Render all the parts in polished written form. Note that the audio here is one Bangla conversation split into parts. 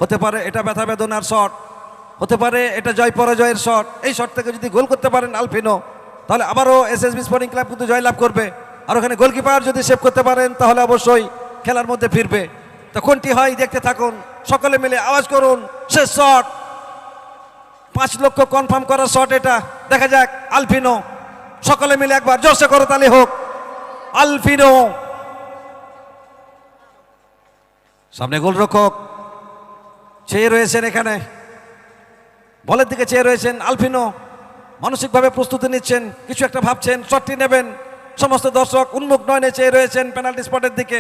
হতে পারে এটা ব্যথা বেদনার শট, হতে পারে এটা জয় পরাজয়ের শট। এই শট থেকে যদি গোল করতে পারেন আলফিনো, তাহলে আবারও এসএসবি স্পোর্টিং ক্লাব কিন্তু জয়লাভ করবে। আর ওখানে গোলকিপার যদি সেভ করতে পারেন তাহলে অবশ্যই খেলার মধ্যে ফিরবে। তো কোনটি হয় দেখতে থাকুন, সকলে মিলে আওয়াজ করুন, শেষ শট, 5 লক্ষ কনফার্ম করার শট এটা। দেখা যাক আলফিনো, সকলে মিলে একবার জোরসে করতালি হোক। আলফিনো সামনে গোলরক্ষক চেয়ে রয়েছেন, এখানে বলের দিকে চেয়ে রয়েছেন। আলফিনো মানসিকভাবে প্রস্তুতি নিচ্ছেন, কিছু একটা ভাবছেন, শটটি নেবেন। সমস্ত দর্শক উন্মুখ নয়নে চেয়ে রয়েছেন পেনাল্টি স্পটের দিকে।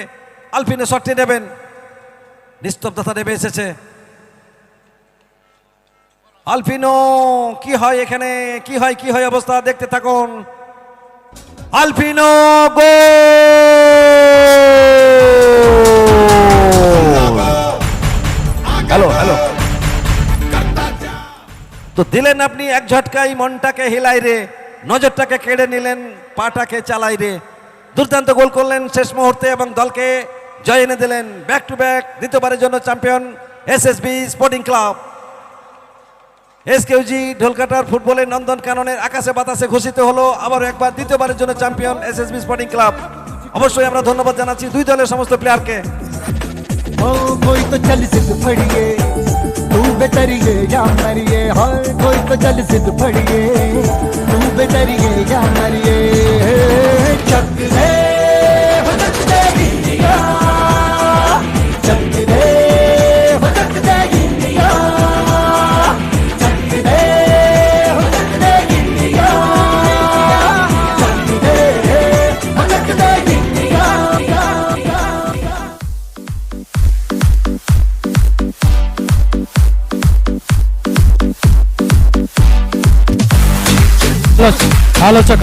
আলফিনো শটটি নেবেন, নিস্তব্ধতা নেমে এসেছে। আলফিনো কি হয় এখানে, কি হয় অবস্থা দেখতে থাকুন। আলফিনো গোল! হ্যালো তো দিলেন আপনি এক ঝটকায়, মনটাকে হিলাই রে, নজরটাকে কেড়ে নিলেন, পাটাকে চালাই রে। দুর্দান্ত গোল করলেন শেষ মুহূর্তে এবং দলকে জয় এনে দিলেন। ব্যাক টু ব্যাক দ্বিতীয়বারের জন্য চ্যাম্পিয়ন এসএসবি স্পোর্টিং ক্লাব। এসকেউজি ঢোলকাটার ফুটবলের নন্দন কাননের আকাশে বাতাসে ঘোষিত হলো আবারও একবার দ্বিতীয়বারের জন্য চ্যাম্পিয়ন এসএসবি স্পোর্টিং ক্লাব। অবশ্যই আমরা ধন্যবাদ জানাচ্ছি দুই দলের সমস্ত প্লেয়ারকে। कोई तो चल जिद फड़िए, तू बेतरिए या मरिए। हाय कोई तो चल जिद फड़िए, तू बेतरिए या मरिए। चक दे हो चक दे इंडिया, चक दे हो चक दे इंडिया, चक दे हो चक दे इंडिया, चक दे हो चक दे इंडिया। আলোচক